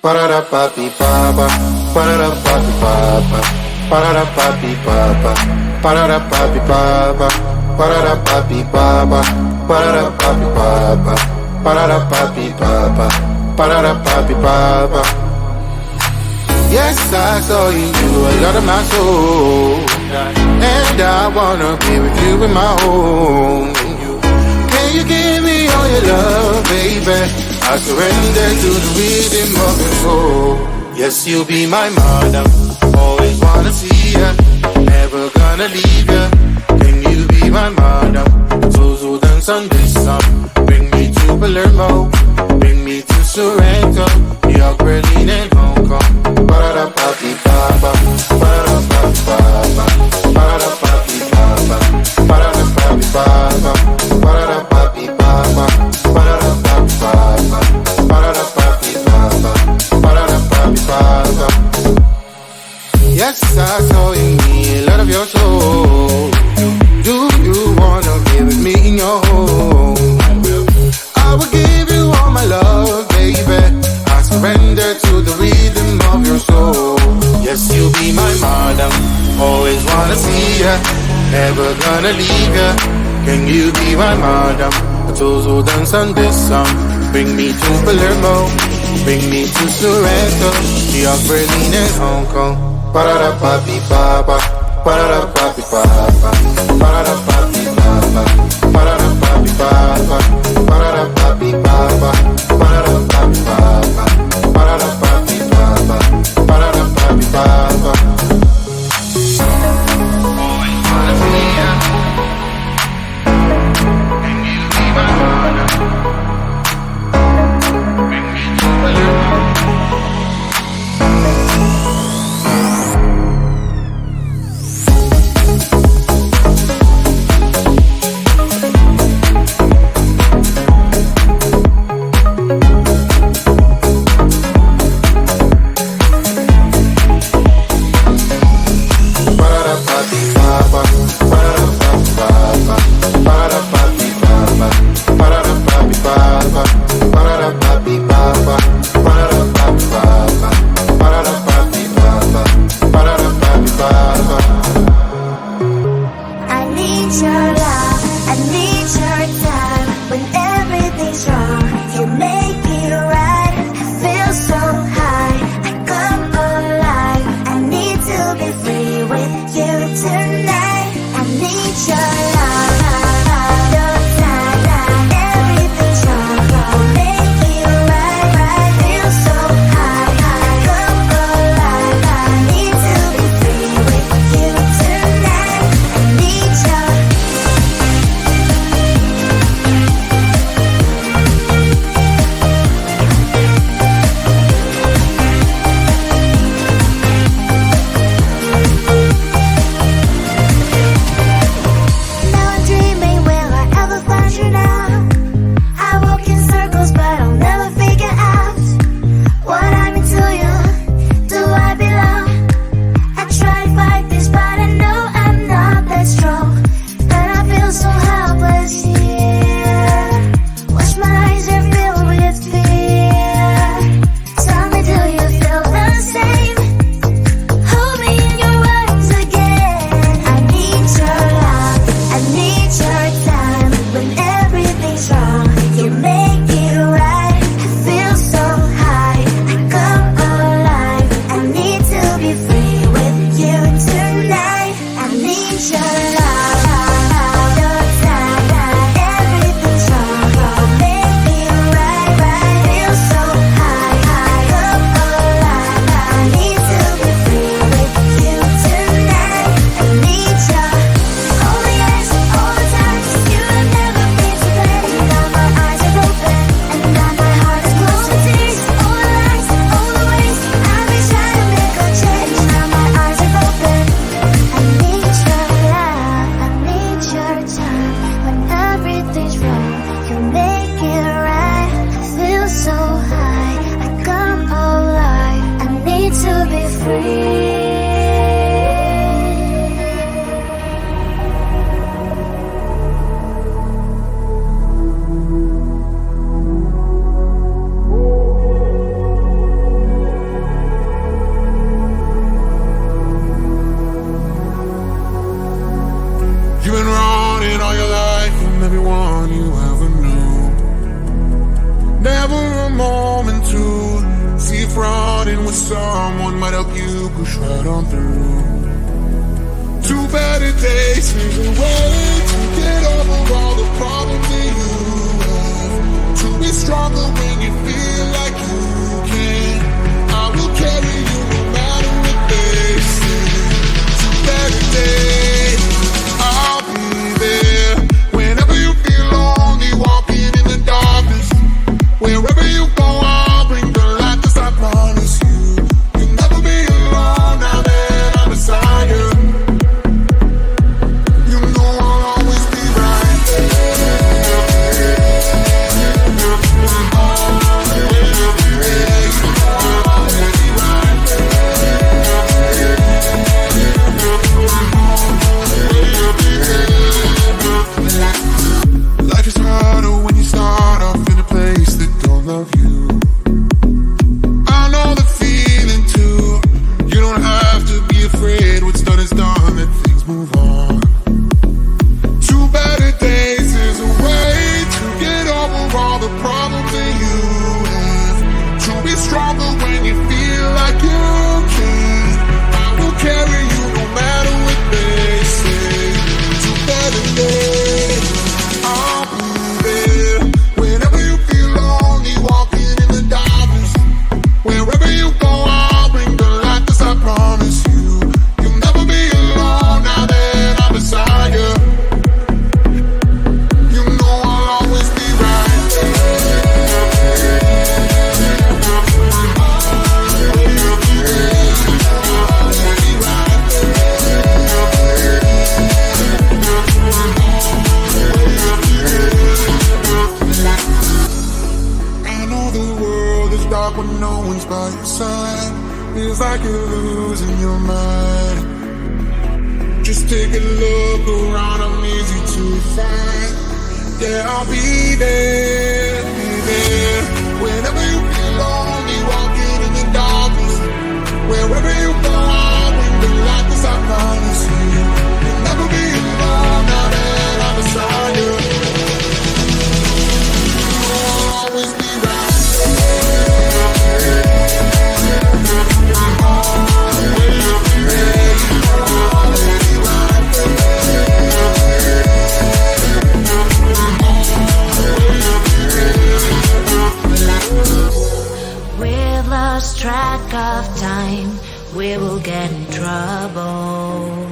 Ba-da-da-ba-be-ba-ba, ba-da-da-ba-be-ba-ba, ba-da-da-ba-be-ba-ba, ba-da-da-ba-be-ba-ba, ba-da-da-ba-be-ba-ba, ba-da-da-ba-be-ba-ba, ba-da-da-ba-be-ba-ba, ba-da-da-ba-be-ba-ba. Yes, I saw you, you a lot of my soul, and I wanna be with you in my home. Can you give me all your love, baby? I surrender to the rhythm of your soul. Yes, you'll be my madam, always wanna see ya, never gonna leave ya. Can you be my madam? So dance on this song. Bring me to Palermo, bring me to Sorrento, New York, Berlin and Hong Kong. Ba-da-da-ba-be-ba-ba, ba-da-da-ba-be-ba-ba, ba-da-da-ba-be-ba-ba, ba-da-da-ba-be-ba-ba, ba-da-da-ba-be-ba-ba, ba-da-da-ba-be-ba-ba, ba-da-da-ba-be-ba-ba, ba-da-da-ba-be-ba-ba. Yes, I saw in me a lot of your soul. Do you wanna be with me in your home? I will give you all my love, baby. I surrender to the rhythm of your soul. Yes, you'll be my madam, always wanna see ya, never gonna leave ya. Can you be my madam? So dance on this song. Bring me to Palermo, bring me to Sorrento, New York, Berlin and Hong Kong. Ba-da-da-ba-be-ba-ba, ba-da-da-ba-be-ba-ba, ba-da-da-ba-be-ba-ba, ba-da-da-ba-be-ba-ba, ba-da-da-ba-be-ba-ba, ba-da-da-ba-be-ba-ba, ba-da-da-ba-be-ba-ba, ba-da-da-ba-be-ba-ba. Always wanna see ya. Can you be my madam? Bring me to Palermo. Starting with someone might help you push right on through. 2 better days is a way to get over all the problems that you have. To be stronger when you feel like you can. I will carry you no matter what they say. 2 better days, I'll be there. Whenever you feel lonely, walking in the darkness. Wherever you go, I'll bring the light, 'cause I promise you, you'll never be alone now that I'm beside you. You know I'll always be right Life is harder when you start off in a place that don't love you. I know the feeling too. You don't have to be afraid. What's done is done, let things move on. 2 better days is a way to get over all the problems that you have. To be stronger when you feel like you can. I will carry you no matter what they say. 2 better days, I'll be there. Whenever you feel lonely, walking in the darkness. Wherever you go, I'll bring the light, 'cause I promise you, you'll never be alone now that I'm beside you. You know I'll always be right. I know the world is dark when no one's by your side. Feels like you're losing your mind. Just take a look around, I'm easy to find. Yeah, I'll be there, be there. Whenever you feel lonely, walking in the darkness. Wherever you go, I'll bring the light, 'cause I promise you, you'll never be alone now that I'm beside you. You'll always be right. We've lost track of time, we will get in trouble.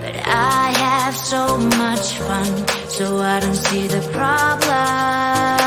But I have so much fun, so I don't see the problem.